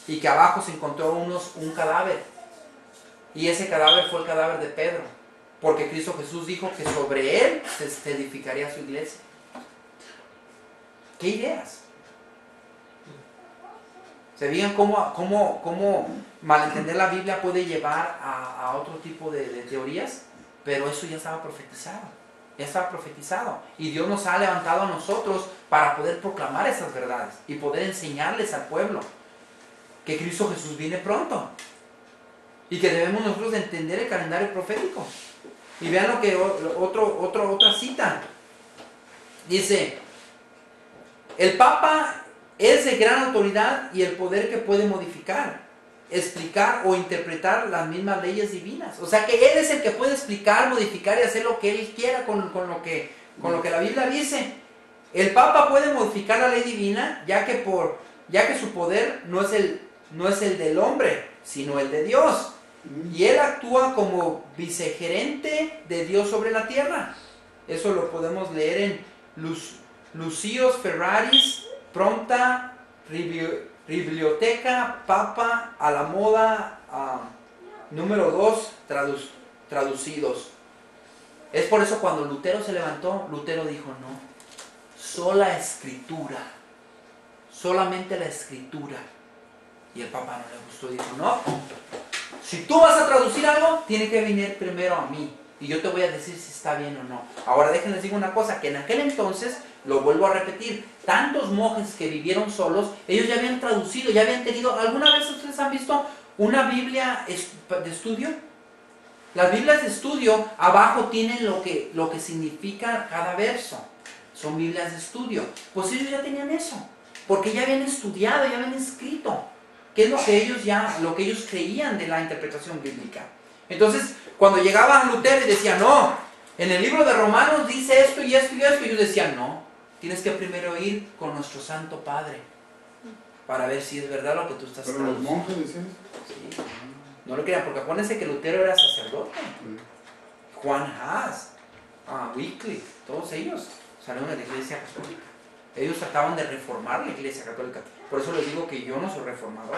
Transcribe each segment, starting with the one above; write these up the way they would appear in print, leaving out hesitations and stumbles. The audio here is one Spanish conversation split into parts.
y que abajo se encontró un cadáver. Y ese cadáver fue el cadáver de Pedro, porque Cristo Jesús dijo que sobre él se edificaría su iglesia. ¿Qué ideas? ¿Se fijan cómo malentender la Biblia puede llevar a otro tipo de teorías? Pero eso ya estaba profetizado. Ya estaba profetizado. Y Dios nos ha levantado a nosotros para poder proclamar esas verdades y poder enseñarles al pueblo que Cristo Jesús viene pronto. Y que debemos nosotros entender el calendario profético. Y vean lo que otra cita. Dice, el Papa es de gran autoridad y el poder que puede modificar, explicar o interpretar las mismas leyes divinas. O sea que Él es el que puede explicar, modificar y hacer lo que Él quiera con lo que la Biblia dice. El Papa puede modificar la ley divina, ya que su poder no es el del hombre, sino el de Dios. Y Él actúa como vicegerente de Dios sobre la tierra. Eso lo podemos leer en Lucius Ferraris, Pronta Biblioteca Papa a la moda, número 2, traducidos. Es por eso cuando Lutero se levantó, Lutero dijo no, sola escritura, solamente la escritura. Y el Papa no le gustó, dijo no, si tú vas a traducir algo, tiene que venir primero a mí y yo te voy a decir si está bien o no. Ahora déjenles digo una cosa, que en aquel entonces, lo vuelvo a repetir, tantos monjes que vivieron solos, ellos ya habían traducido, ya habían tenido, ¿alguna vez ustedes han visto una Biblia de estudio? Las Biblias de estudio abajo tienen lo que significa cada verso, son Biblias de estudio. Pues ellos ya tenían eso, porque ya habían estudiado, ya habían escrito qué es lo que ellos creían de la interpretación bíblica. Entonces, cuando llegaba Lutero y decía, no, en el libro de Romanos dice esto y esto y esto, y ellos decían, no, tienes que primero ir con nuestro Santo Padre para ver si es verdad lo que tú estás ¿Pero traduciendo. los monjes decían eso? Sí, no lo querían, porque acuérdense que Lutero era sacerdote. Juan Haas, Wycliffe, todos ellos salieron de la Iglesia Católica. Ellos trataban de reformar la Iglesia Católica. Por eso les digo que yo no soy reformador.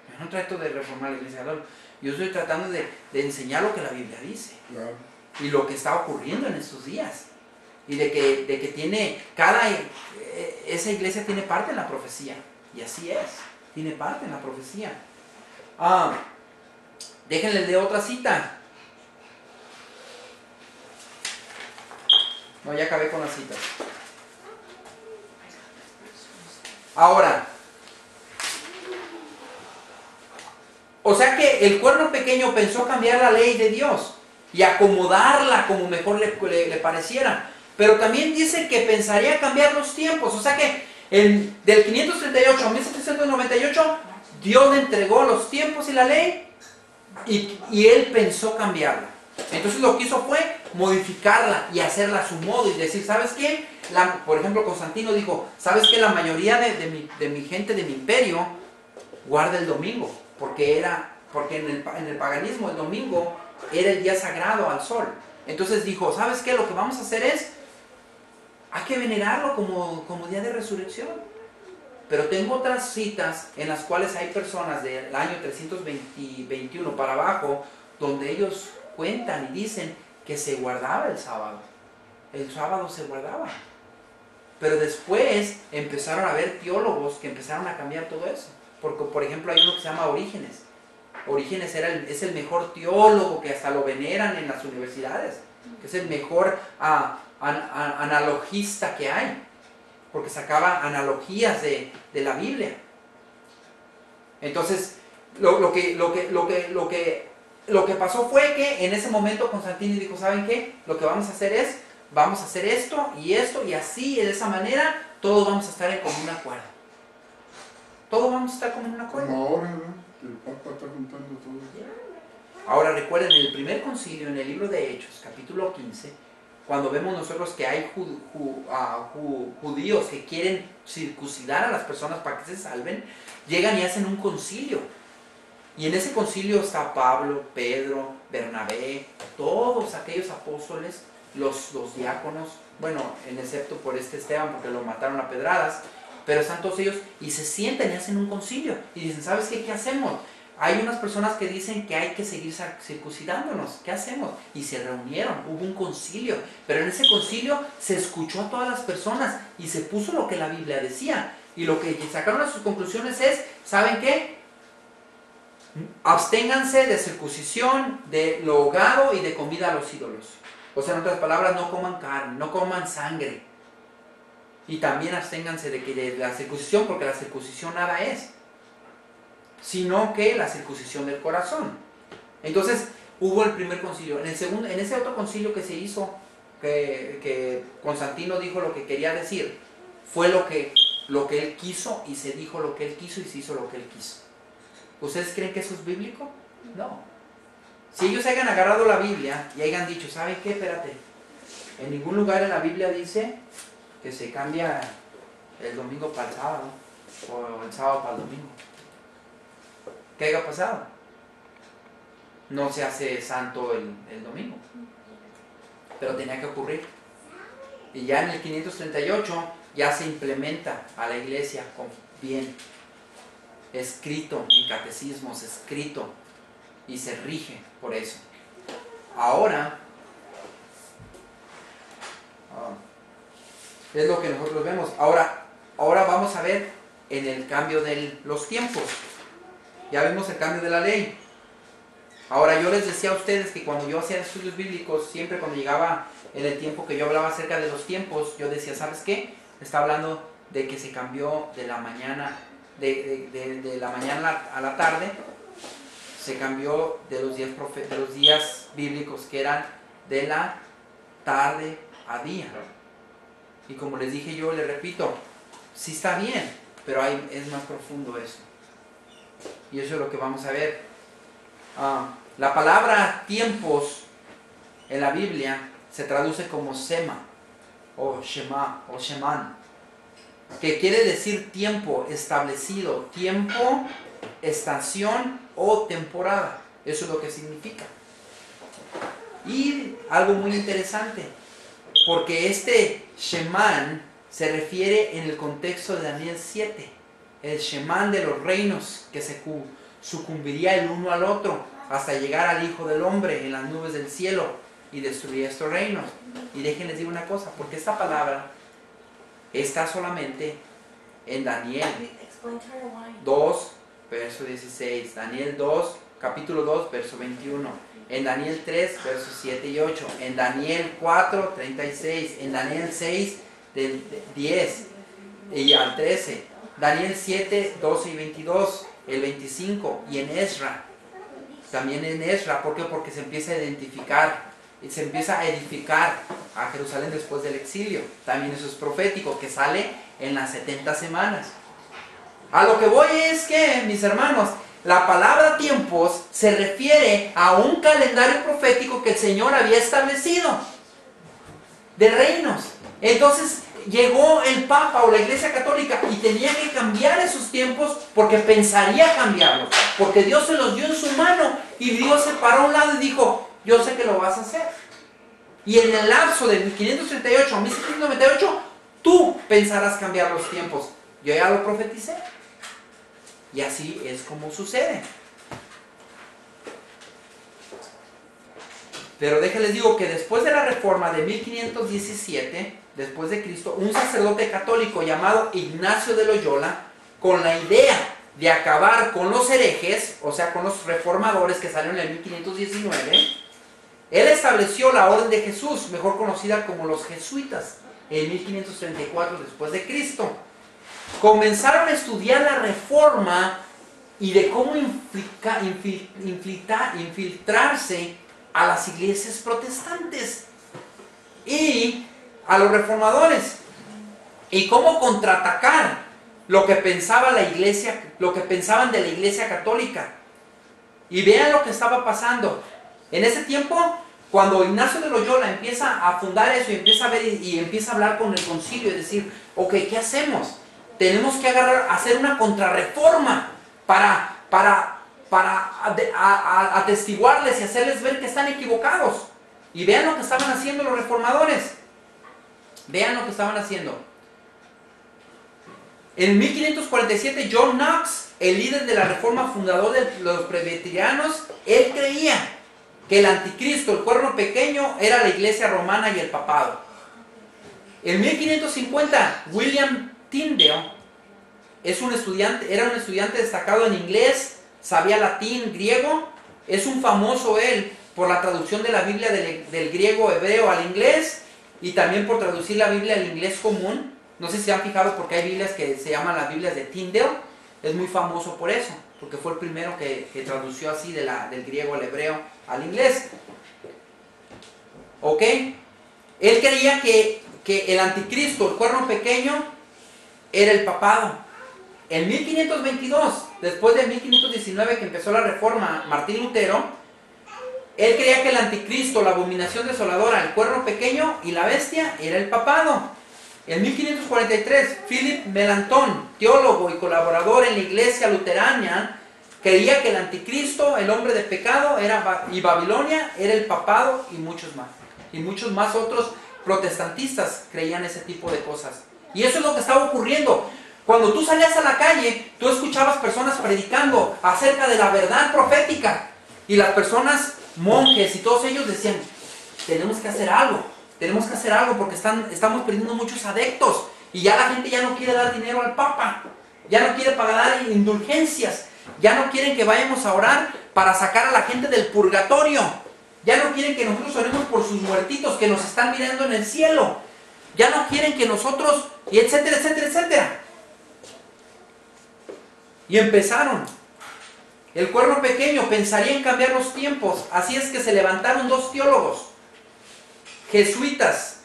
Yo no trato de reformar la Iglesia Católica. Yo estoy tratando de enseñar lo que la Biblia dice. Claro. Y lo que está ocurriendo en estos días. Y de que tiene, esa iglesia tiene parte en la profecía. Y así es, tiene parte en la profecía. Déjenle de otra cita. No, ya acabé con las citas. Ahora, o sea que el cuerno pequeño pensó cambiar la ley de Dios y acomodarla como mejor le pareciera. Pero también dice que pensaría cambiar los tiempos. O sea que del 538 a 1798, Dios le entregó los tiempos y la ley y él pensó cambiarla. Entonces lo que hizo fue modificarla y hacerla a su modo y decir, ¿sabes qué? Por ejemplo, Constantino dijo, ¿sabes qué? La mayoría de mi gente, de mi imperio, guarda el domingo. Porque en el paganismo el domingo era el día sagrado al sol. Entonces dijo, ¿sabes qué? Lo que vamos a hacer es, hay que venerarlo como día de resurrección. Pero tengo otras citas en las cuales hay personas del año 321 para abajo, donde ellos cuentan y dicen que se guardaba el sábado. El sábado se guardaba. Pero después empezaron a haber teólogos que empezaron a cambiar todo eso. Porque, por ejemplo, hay uno que se llama Orígenes. Orígenes es el mejor teólogo que hasta lo veneran en las universidades. Que es el mejor analogista que hay. Porque sacaba analogías de la Biblia. Entonces, lo que pasó fue que en ese momento Constantino dijo, ¿saben qué? Lo que vamos a hacer es, vamos a hacer esto y así, de esa manera, todos vamos a estar en común acuerdo. Todos vamos a estar como en un acuerdo. Como ahora, ¿no? Que el Papa está juntando todo. Ahora recuerden, en el primer concilio, en el libro de Hechos, capítulo 15, cuando vemos nosotros que hay judíos que quieren circuncidar a las personas para que se salven, llegan y hacen un concilio. Y en ese concilio está Pablo, Pedro, Bernabé, todos aquellos apóstoles, los diáconos, bueno, en excepto por Esteban, porque lo mataron a pedradas. pero están todos ellos y se sientan y hacen un concilio y dicen, ¿sabes qué? ¿Qué hacemos? Hay unas personas que dicen que hay que seguir circuncidándonos. ¿Qué hacemos? Y se reunieron, hubo un concilio. Pero en ese concilio se escuchó a todas las personas y se puso lo que la Biblia decía. Y lo que sacaron a sus conclusiones es, ¿saben qué? Absténganse de circuncisión, de lo ahogado y de comida a los ídolos. O sea, en otras palabras, no coman carne, no coman sangre. Y también absténganse de la circuncisión, porque la circuncisión nada es, sino que la circuncisión del corazón. Entonces hubo el primer concilio. En ese otro concilio que se hizo, que Constantino dijo lo que quería decir, fue lo que él quiso, y se dijo lo que él quiso y se hizo lo que él quiso. ¿Ustedes creen que eso es bíblico? No. Si ellos hayan agarrado la Biblia y hayan dicho, ¿saben qué? Espérate, en ningún lugar en la Biblia dice que se cambia el domingo para el sábado o el sábado para el domingo. ¿Qué haya pasado? No se hace santo el domingo, pero tenía que ocurrir. Y ya en el 538 ya se implementa a la iglesia con bien, escrito en catecismos, escrito, y se rige por eso. Ahora es lo que nosotros vemos. Ahora vamos a ver en el cambio de los tiempos. Ya vimos el cambio de la ley. Ahora yo les decía a ustedes que cuando yo hacía estudios bíblicos, siempre cuando llegaba en el tiempo que yo hablaba acerca de los tiempos, yo decía, ¿sabes qué? Está hablando de que se cambió de la mañana, de la mañana a la tarde, se cambió de los días bíblicos que eran de la tarde a día. Y como les dije yo, les repito, sí está bien, pero es más profundo eso. Y eso es lo que vamos a ver. La palabra tiempos en la Biblia se traduce como sema, o shema, o sheman, que quiere decir tiempo establecido, tiempo, estación o temporada. Eso es lo que significa. Y algo muy interesante, porque este sheman se refiere en el contexto de Daniel 7, el sheman de los reinos que se sucumbiría el uno al otro hasta llegar al Hijo del Hombre en las nubes del cielo y destruir estos reinos. Y déjenles decir una cosa, porque esta palabra está solamente en Daniel 2, verso 16, Daniel 2, capítulo 2, verso 21, en Daniel 3, versos 7 y 8, en Daniel 4, 36, en Daniel 6, del 10 y al 13, Daniel 7, 12 y 22, el 25, y en Ezra, también en Ezra. ¿Por qué? Porque se empieza a edificar a Jerusalén después del exilio. También eso es profético, que sale en las 70 semanas. A lo que voy es que, mis hermanos, la palabra tiempos se refiere a un calendario profético que el Señor había establecido de reinos. Entonces llegó el Papa o la Iglesia Católica y tenía que cambiar esos tiempos, porque pensaría cambiarlos, porque Dios se los dio en su mano, y Dios se paró a un lado y dijo, yo sé que lo vas a hacer. Y en el lapso de 1538 a 1798, tú pensarás cambiar los tiempos. Yo ya lo profeticé. Y así es como sucede. Pero déjenles digo que después de la reforma de 1517, después de Cristo, un sacerdote católico llamado Ignacio de Loyola, con la idea de acabar con los herejes, o sea, con los reformadores que salieron en el 1519, él estableció la Orden de Jesús, mejor conocida como los jesuitas, en 1534 después de Cristo. Comenzaron a estudiar la reforma y de cómo infiltrarse a las iglesias protestantes y a los reformadores, y cómo contraatacar lo que pensaba la iglesia, lo que pensaban de la Iglesia Católica. Y vean lo que estaba pasando en ese tiempo. Cuando Ignacio de Loyola empieza a fundar eso y empieza a ver y empieza a hablar con el concilio y decir, ok, ¿qué hacemos? Tenemos que hacer una contrarreforma para atestiguarles y hacerles ver que están equivocados. Y vean lo que estaban haciendo los reformadores. Vean lo que estaban haciendo. En 1547, John Knox, el líder de la Reforma, fundador de los presbiterianos, él creía que el anticristo, el cuerno pequeño, era la iglesia romana y el papado. En 1550, William Tyndale era un estudiante destacado en inglés, sabía latín, griego, es un famoso él por la traducción de la Biblia del griego hebreo al inglés y también por traducir la Biblia al inglés común. No sé si se han fijado porque hay Biblias que se llaman las Biblias de Tyndale, es muy famoso por eso, porque fue el primero que tradució así del griego al hebreo al inglés. ¿Ok? Él creía que el anticristo, el cuerno pequeño, era el papado. En 1522, después de 1519 que empezó la reforma, Martín Lutero, él creía que el anticristo, la abominación desoladora, el cuerno pequeño y la bestia era el papado. En 1543, Philip Melanchthon, teólogo y colaborador en la iglesia luterana, creía que el anticristo, el hombre de pecado, y Babilonia era el papado y muchos más. Y muchos más otros protestantistas creían ese tipo de cosas. Y eso es lo que estaba ocurriendo. Cuando tú salías a la calle, tú escuchabas personas predicando acerca de la verdad profética. Y las personas, monjes y todos ellos decían, tenemos que hacer algo porque estamos perdiendo muchos adeptos. Y ya la gente ya no quiere dar dinero al Papa. Ya no quiere pagar indulgencias. Ya no quieren que vayamos a orar para sacar a la gente del purgatorio. Ya no quieren que nosotros oremos por sus muertitos que nos están mirando en el cielo. Ya no quieren que nosotros, y etcétera, etcétera, etcétera. Y empezaron. El cuerno pequeño pensaría en cambiar los tiempos. Así es que se levantaron dos teólogos jesuitas.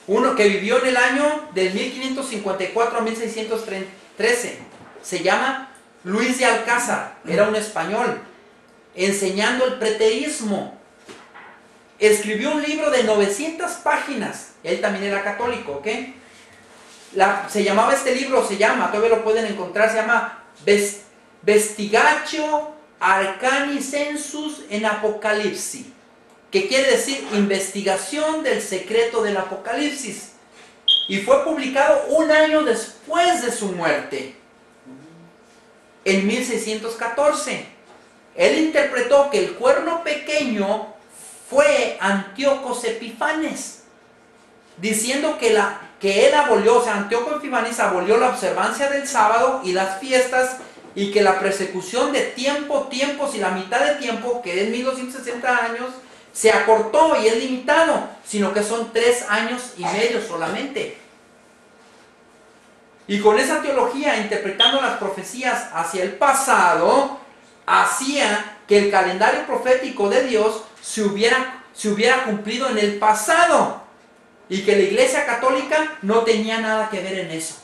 Uno que vivió en el año del 1554 a 1613. Se llama Luis de Alcázar. Era un español. Enseñando el preterismo. Escribió un libro de 900 páginas. Él también era católico, ¿ok? Todavía lo pueden encontrar, se llama Vestigatio Arcani Sensus en Apocalipsis, que quiere decir investigación del secreto del Apocalipsis. Y fue publicado un año después de su muerte, en 1614. Él interpretó que el cuerno pequeño fue Antíoco Epifanes, diciendo que él abolió, o sea, Antíoco Epifanes abolió la observancia del sábado y las fiestas, y que la persecución de tiempos y la mitad de tiempo, que es 1260 años, se acortó y es limitado, sino que son 3 años y medio solamente. Y con esa teología, interpretando las profecías hacia el pasado, hacía que el calendario profético de Dios se hubiera cumplido en el pasado, y que la Iglesia Católica no tenía nada que ver en eso.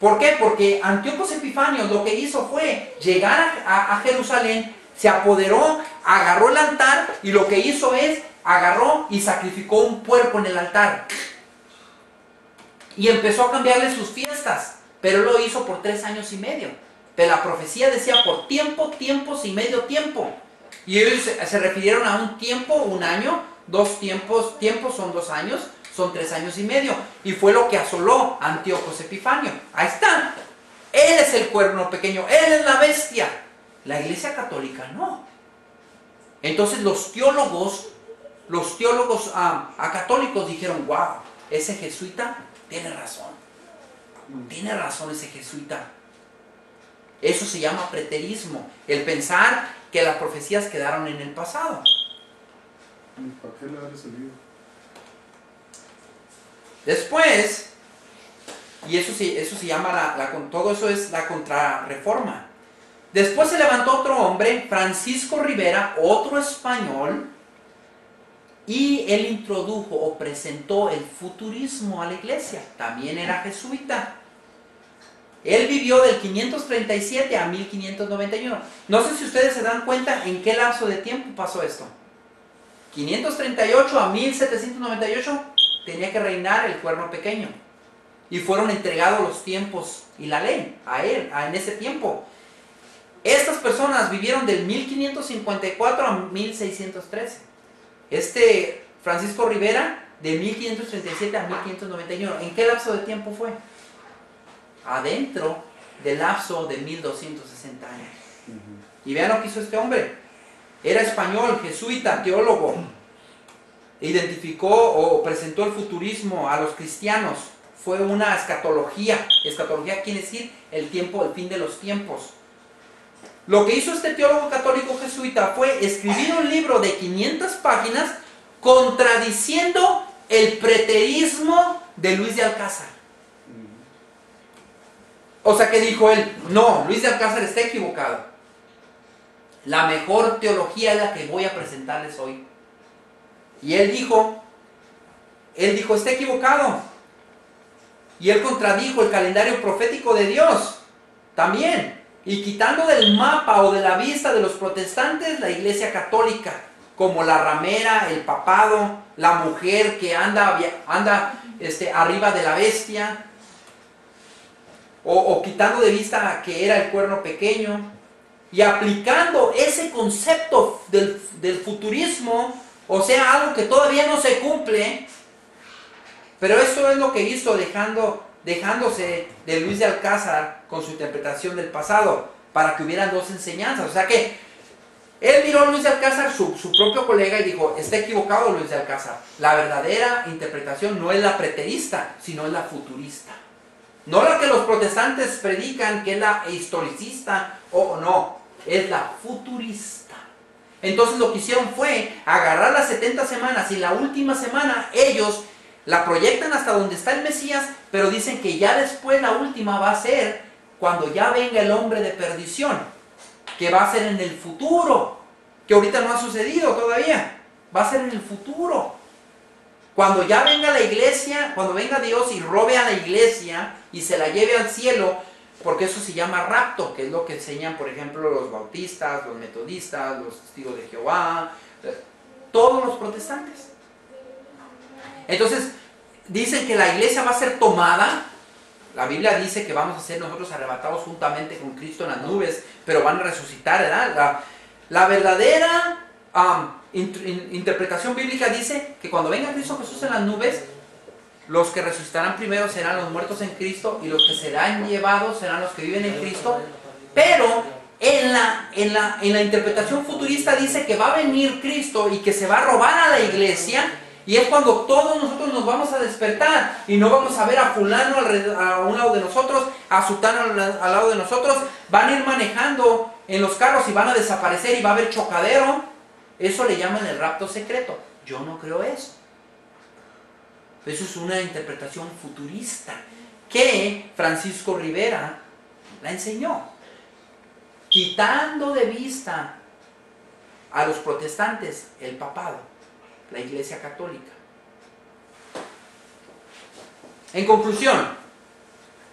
¿Por qué? Porque Antíoco Epifanios lo que hizo fue llegar a Jerusalén, se apoderó, agarró el altar, y lo que hizo es, agarró y sacrificó un puerco en el altar. Y empezó a cambiarle sus fiestas, pero lo hizo por 3 años y medio. Pero la profecía decía por tiempos y medio tiempo. Y ellos se refirieron a un tiempo, un año, 2 tiempos son 2 años, son 3 años y medio. Y fue lo que asoló a Antíoco Epifanio. Ahí está. Él es el cuerno pequeño, él es la bestia. La Iglesia Católica no. Entonces los teólogos católicos dijeron, wow, ese jesuita tiene razón. Tiene razón ese jesuita. Eso se llama preterismo, el pensar que las profecías quedaron en el pasado. ¿Para qué le darle ese libro? Después, y eso se llama, todo eso es la contrarreforma. Después se levantó otro hombre, Francisco Rivera, otro español, y él introdujo o presentó el futurismo a la iglesia. También era jesuita. Él vivió del 537 a 1591. No sé si ustedes se dan cuenta en qué lapso de tiempo pasó esto. 538 a 1798 tenía que reinar el cuerno pequeño. Y fueron entregados los tiempos y la ley a él en ese tiempo. Estas personas vivieron del 1554 a 1613. Francisco Rivera de 1537 a 1591. ¿En qué lapso de tiempo fue? Adentro del lapso de 1260 años. Y vean lo que hizo este hombre. Era español, jesuita, teólogo. Identificó o presentó el futurismo a los cristianos. Fue una escatología. Escatología quiere decir el tiempo, el fin de los tiempos. Lo que hizo este teólogo católico jesuita fue escribir un libro de 500 páginas contradiciendo el preterismo de Luis de Alcázar. O sea que dijo él, no, Luis de Alcázar está equivocado. La mejor teología es la que voy a presentarles hoy. Y él dijo, está equivocado. Y él contradijo el calendario profético de Dios también. Y quitando del mapa o de la vista de los protestantes la iglesia católica, como la ramera, el papado, la mujer que anda arriba de la bestia, o quitando de vista que era el cuerno pequeño, y aplicando ese concepto del futurismo, o sea, algo que todavía no se cumple, pero eso es lo que hizo dejándose de Luis de Alcázar con su interpretación del pasado, para que hubieran dos enseñanzas. O sea que él miró a Luis de Alcázar, su propio colega, y dijo, está equivocado Luis de Alcázar. La verdadera interpretación no es la preterista, sino es la futurista. No la que los protestantes predican, que es la historicista, o no, es la futurista. Entonces lo que hicieron fue agarrar las 70 semanas y la última semana ellos la proyectan hasta donde está el Mesías, pero dicen que ya después la última va a ser cuando ya venga el hombre de perdición, que va a ser en el futuro, que ahorita no ha sucedido todavía, va a ser en el futuro. Cuando ya venga la iglesia, cuando venga Dios y robe a la iglesia y se la lleve al cielo, porque eso se llama rapto, que es lo que enseñan, por ejemplo, los bautistas, los metodistas, los testigos de Jehová, todos los protestantes. Entonces, dicen que la iglesia va a ser tomada. La Biblia dice que vamos a ser nosotros arrebatados juntamente con Cristo en las nubes, pero van a resucitar, ¿verdad? La verdadera interpretación bíblica dice que cuando venga Cristo Jesús en las nubes, los que resucitarán primero serán los muertos en Cristo, y los que serán llevados serán los que viven en Cristo. Pero en la interpretación futurista dice que va a venir Cristo y que se va a robar a la iglesia, y es cuando todos nosotros nos vamos a despertar y no vamos a ver a fulano a un lado de nosotros, a sutano al lado de nosotros. Van a ir manejando en los carros y van a desaparecer y va a haber chocadero. Eso le llaman el rapto secreto. Yo no creo eso. Eso es una interpretación futurista que Francisco Rivera la enseñó, quitando de vista a los protestantes el papado, la iglesia católica. En conclusión,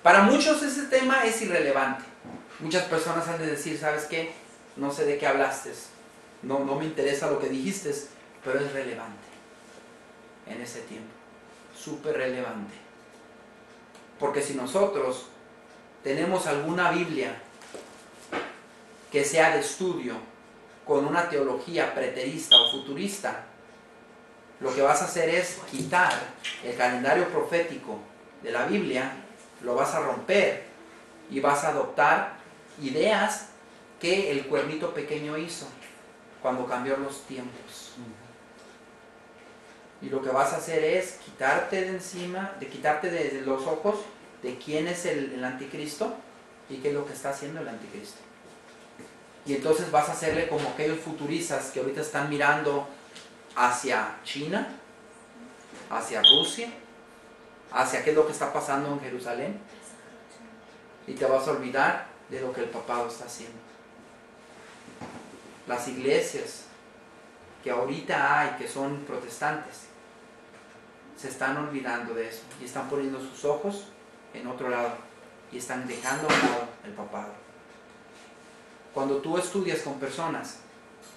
para muchos ese tema es irrelevante. Muchas personas han de decir, ¿sabes qué? No sé de qué hablaste, no me interesa lo que dijiste, pero es relevante en ese tiempo. Súper relevante. Porque si nosotros tenemos alguna Biblia que sea de estudio con una teología preterista o futurista, lo que vas a hacer es quitar el calendario profético de la Biblia, lo vas a romper y vas a adoptar ideas que el cuernito pequeño hizo cuando cambió los tiempos. Y lo que vas a hacer es quitarte de encima, quitarte de los ojos de quién es el anticristo y qué es lo que está haciendo el anticristo. Y entonces vas a hacerle como aquellos futuristas que ahorita están mirando hacia China, hacia Rusia, hacia qué es lo que está pasando en Jerusalén, y te vas a olvidar de lo que el papado está haciendo. Las iglesias que ahorita hay, que son protestantes, se están olvidando de eso y están poniendo sus ojos en otro lado y están dejando a un lado el papado. Cuando tú estudias con personas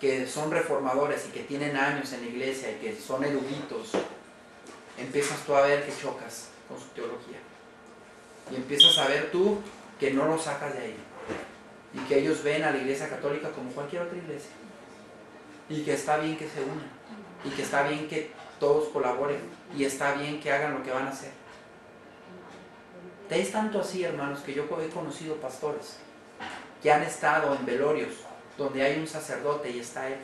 que son reformadores y que tienen años en la iglesia y que son eruditos, empiezas tú a ver que chocas con su teología y empiezas a ver tú que no lo sacas de ahí y que ellos ven a la iglesia católica como cualquier otra iglesia y que está bien que se unan y que está bien que todos colaboren y está bien que hagan lo que van a hacer. Es tanto así, hermanos, que yo he conocido pastores que han estado en velorios donde hay un sacerdote y está él,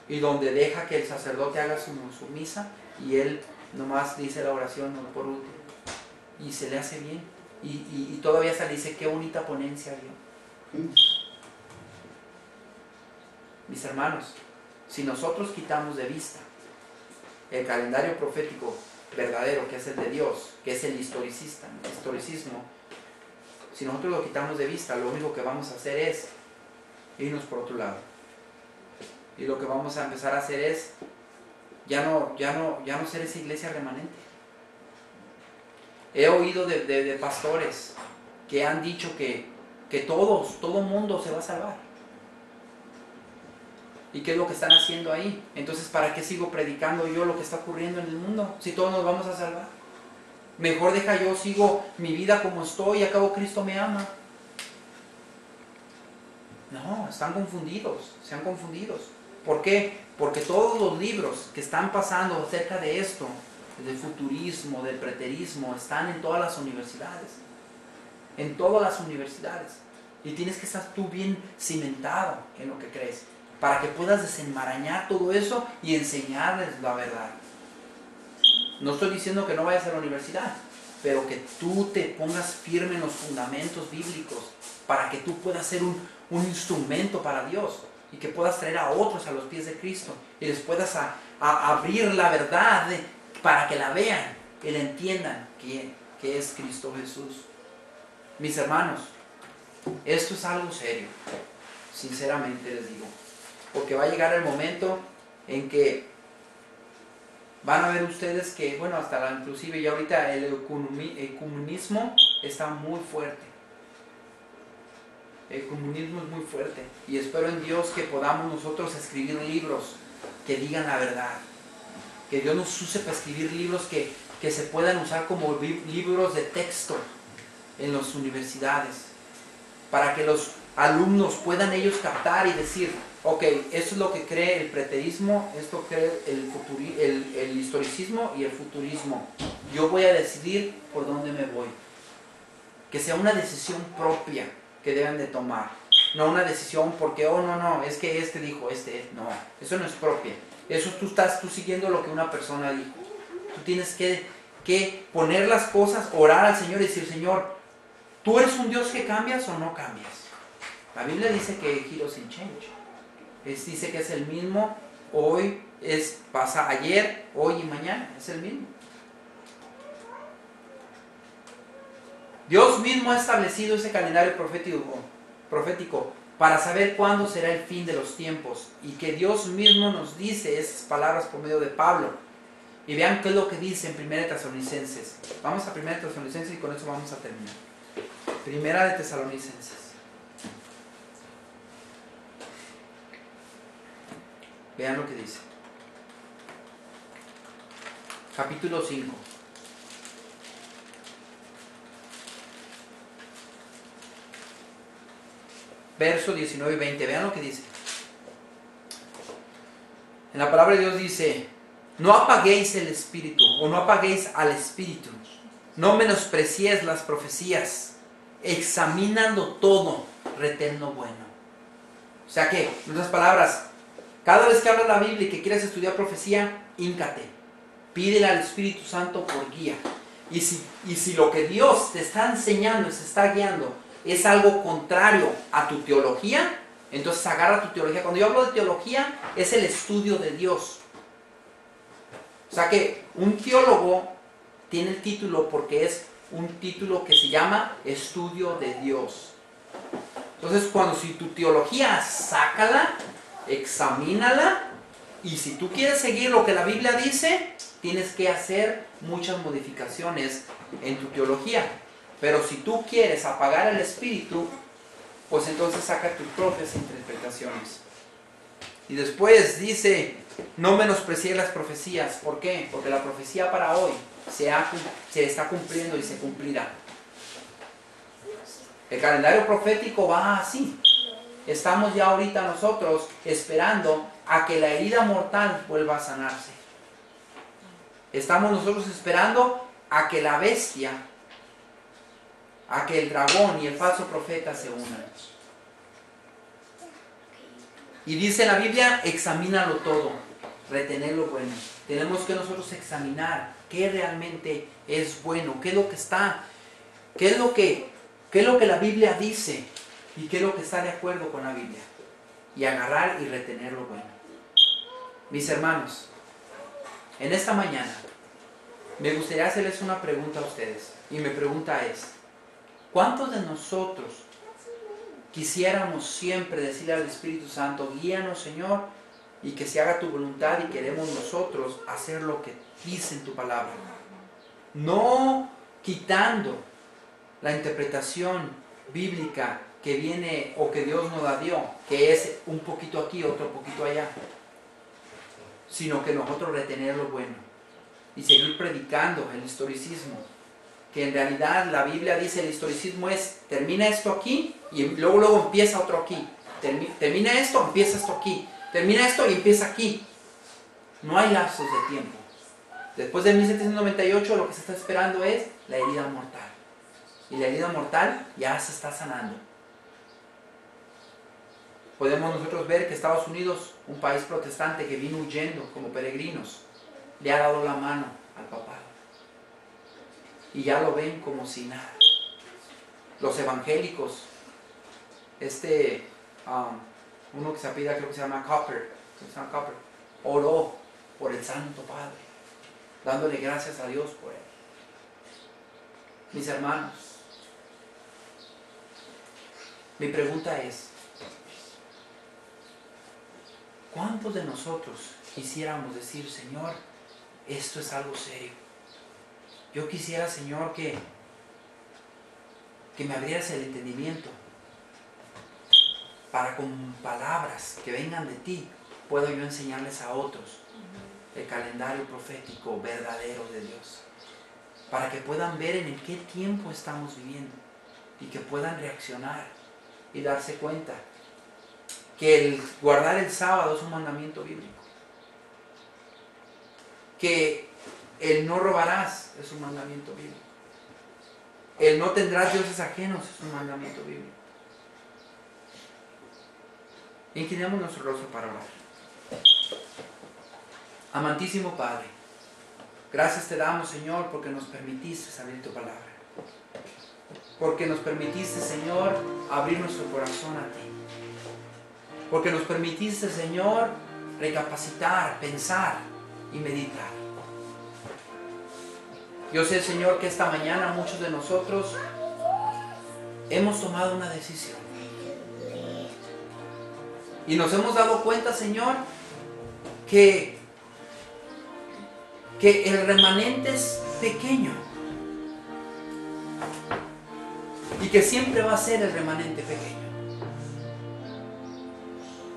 y donde deja que el sacerdote haga su misa y él nomás dice la oración por último y se le hace bien y todavía se le dice qué bonita ponencia dio. Mis hermanos, si nosotros quitamos de vista el calendario profético verdadero, que es el de Dios, que es el historicismo, si nosotros lo quitamos de vista, lo único que vamos a hacer es irnos por otro lado. Y lo que vamos a empezar a hacer es ya no ser esa iglesia remanente. He oído de pastores que han dicho que todo mundo se va a salvar. ¿Y qué es lo que están haciendo ahí? Entonces, ¿para qué sigo predicando yo lo que está ocurriendo en el mundo? Si todos nos vamos a salvar. Mejor yo sigo mi vida como estoy y a cabo Cristo me ama. No, están confundidos, se han confundido. ¿Por qué? Porque todos los libros que están pasando acerca de esto, del futurismo, del preterismo, están en todas las universidades. En todas las universidades. Y tienes que estar tú bien cimentado en lo que crees, para que puedas desenmarañar todo eso y enseñarles la verdad. No estoy diciendo que no vayas a la universidad, pero que tú te pongas firme en los fundamentos bíblicos para que tú puedas ser un instrumento para Dios y que puedas traer a otros a los pies de Cristo y les puedas abrir la verdad para que la vean y la entiendan que es Cristo Jesús. Mis hermanos, esto es algo serio, sinceramente les digo, porque va a llegar el momento en que van a ver ustedes que, bueno, inclusive ya ahorita el ecumenismo está muy fuerte. El comunismo es muy fuerte y espero en Dios que podamos nosotros escribir libros que digan la verdad, que Dios nos use para escribir libros que se puedan usar como libros de texto en las universidades, para que los alumnos puedan ellos captar y decir, ok, esto es lo que cree el preterismo, esto cree el historicismo y el futurismo, yo voy a decidir por dónde me voy. Que sea una decisión propia que deben de tomar, no una decisión porque, no, es que este dijo, no, eso no es propia, eso tú estás siguiendo lo que una persona dijo. Tú tienes que poner las cosas, orar al Señor y decir, Señor, ¿tú eres un Dios que cambias o no cambias? La Biblia dice que He doesn't change, dice que es el mismo, hoy pasa ayer, hoy y mañana, es el mismo. Dios mismo ha establecido ese calendario profético para saber cuándo será el fin de los tiempos y que Dios mismo nos dice esas palabras por medio de Pablo. Y vean qué es lo que dice en 1 Tesalonicenses. Vamos a 1 Tesalonicenses y con eso vamos a terminar. 1 Tesalonicenses. Vean lo que dice. Capítulo 5. Verso 19 y 20, vean lo que dice. En la palabra de Dios dice, no apaguéis el espíritu, o no apaguéis al espíritu, no menospreciéis las profecías, examinando todo, retén lo bueno. O sea que, en otras palabras, cada vez que hablas la Biblia y que quieres estudiar profecía, híncate, pídele al Espíritu Santo por guía. Y si lo que Dios te está enseñando, se está guiando, es algo contrario a tu teología, entonces agarra tu teología. Cuando yo hablo de teología, es el estudio de Dios. O sea que un teólogo tiene el título porque es un título que se llama estudio de Dios. Entonces, si tu teología, sácala, examínala, y si tú quieres seguir lo que la Biblia dice, tienes que hacer muchas modificaciones en tu teología. Pero si tú quieres apagar el espíritu, pues entonces saca tus propias interpretaciones. Y después dice, no menosprecié las profecías. ¿Por qué? Porque la profecía para hoy se está cumpliendo y se cumplirá. El calendario profético va así. Estamos ya ahorita nosotros esperando a que la herida mortal vuelva a sanarse. Estamos nosotros esperando a que la bestia, a que el dragón y el falso profeta se unan. Y dice la Biblia, examínalo todo, retener lo bueno. Tenemos que nosotros examinar qué realmente es bueno, qué es lo que está, qué es lo que la Biblia dice y qué es lo que está de acuerdo con la Biblia. Y agarrar y retener lo bueno. Mis hermanos, en esta mañana me gustaría hacerles una pregunta a ustedes. Y mi pregunta es, ¿cuántos de nosotros quisiéramos siempre decirle al Espíritu Santo, guíanos, Señor, y que se haga tu voluntad, y queremos nosotros hacer lo que dice en tu palabra? No quitando la interpretación bíblica que viene o que Dios nos dio, que es un poquito aquí, otro poquito allá, sino que nosotros retener lo bueno y seguir predicando el historicismo, que en realidad la Biblia dice el historicismo es, termina esto aquí y luego empieza otro aquí, termina esto, empieza esto aquí, termina esto y empieza aquí. No hay lapsos de tiempo. Después de 1798 lo que se está esperando es la herida mortal, y la herida mortal ya se está sanando. Podemos nosotros ver que Estados Unidos, un país protestante que vino huyendo como peregrinos, le ha dado la mano al papado. Y ya lo ven como si nada. Los evangélicos, uno que se apellida, creo que se llama Copper, oró por el Santo Padre, dándole gracias a Dios por él. Mis hermanos, mi pregunta es, ¿cuántos de nosotros quisiéramos decir, Señor, esto es algo serio? Yo quisiera, Señor, que me abrieras el entendimiento para con palabras que vengan de ti, puedo yo enseñarles a otros el calendario profético verdadero de Dios, para que puedan ver en qué tiempo estamos viviendo y que puedan reaccionar y darse cuenta que el guardar el sábado es un mandamiento bíblico, que el no robarás es un mandamiento bíblico, el no tendrás dioses ajenos es un mandamiento bíblico. Inclinamos nuestro rostro para orar. Amantísimo Padre, gracias te damos, Señor, porque nos permitiste abrir tu palabra, porque nos permitiste, Señor, abrir nuestro corazón a ti, porque nos permitiste, Señor, recapacitar, pensar y meditar. Yo sé, Señor, que esta mañana muchos de nosotros hemos tomado una decisión y nos hemos dado cuenta, Señor, que el remanente es pequeño y que siempre va a ser el remanente pequeño.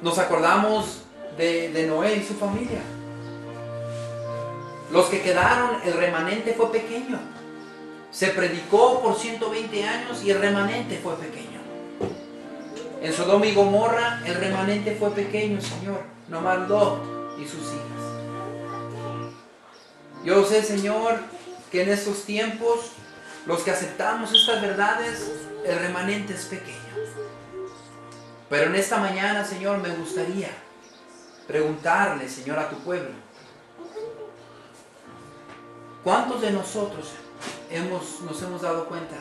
Nos acordamos de Noé y su familia. Los que quedaron, el remanente fue pequeño. Se predicó por 120 años y el remanente fue pequeño. En Sodoma y Gomorra el remanente fue pequeño, Señor. Nomás Lot y sus hijas. Yo sé, Señor, que en estos tiempos los que aceptamos estas verdades, el remanente es pequeño. Pero en esta mañana, Señor, me gustaría preguntarle, Señor, a tu pueblo, ¿cuántos de nosotros nos hemos dado cuenta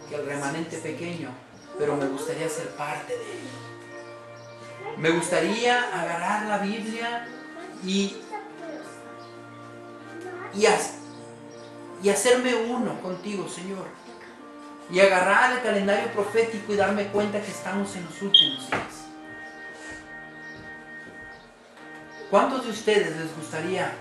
que el remanente es pequeño, pero me gustaría ser parte de él? Me gustaría agarrar la Biblia y hacerme uno contigo, Señor, y agarrar el calendario profético y darme cuenta que estamos en los últimos días. ¿Cuántos de ustedes les gustaría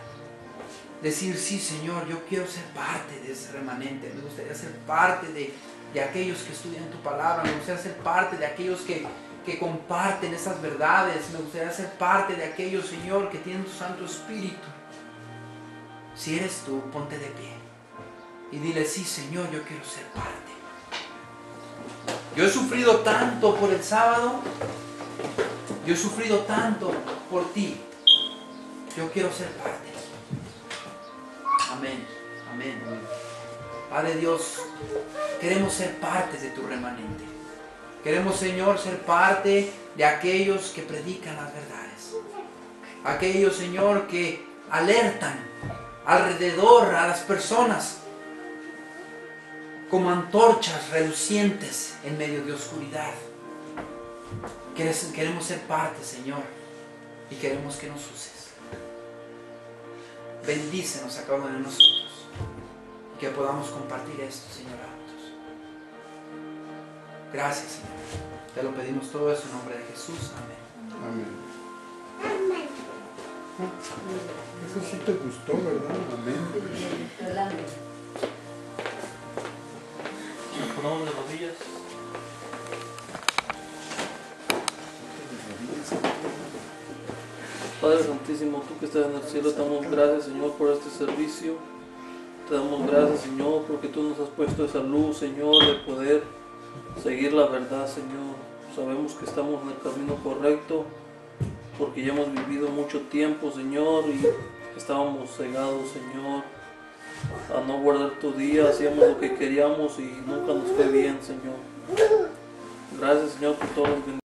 decir, sí, Señor, yo quiero ser parte de ese remanente? Me gustaría ser parte de aquellos que estudian tu palabra. Me gustaría ser parte de aquellos que comparten esas verdades. Me gustaría ser parte de aquellos, Señor, que tienen tu Santo Espíritu. Si eres tú, ponte de pie y dile, sí, Señor, yo quiero ser parte. Yo he sufrido tanto por el sábado. Yo he sufrido tanto por ti. Yo quiero ser parte. Padre Dios, queremos ser parte de tu remanente. Queremos, Señor, ser parte de aquellos que predican las verdades. Aquellos, Señor, que alertan alrededor a las personas como antorchas relucientes en medio de oscuridad. Queremos ser parte, Señor, y queremos que nos uses. Bendícenos a cada uno de nosotros, que podamos compartir esto, Señor, a otros. Gracias, Señor. Te lo pedimos todo eso en nombre de Jesús. Amén. Amén. Eso sí te gustó, ¿verdad? Amén. Nos ponemos de rodillas. Padre Santísimo, tú que estás en el cielo, te damos gracias, Señor, por este servicio. Te damos gracias, Señor, porque tú nos has puesto esa luz, Señor, de poder seguir la verdad, Señor. Sabemos que estamos en el camino correcto, porque ya hemos vivido mucho tiempo, Señor, y estábamos cegados, Señor, a no guardar tu día. Hacíamos lo que queríamos y nunca nos fue bien, Señor. Gracias, Señor, por todos los bendiciones.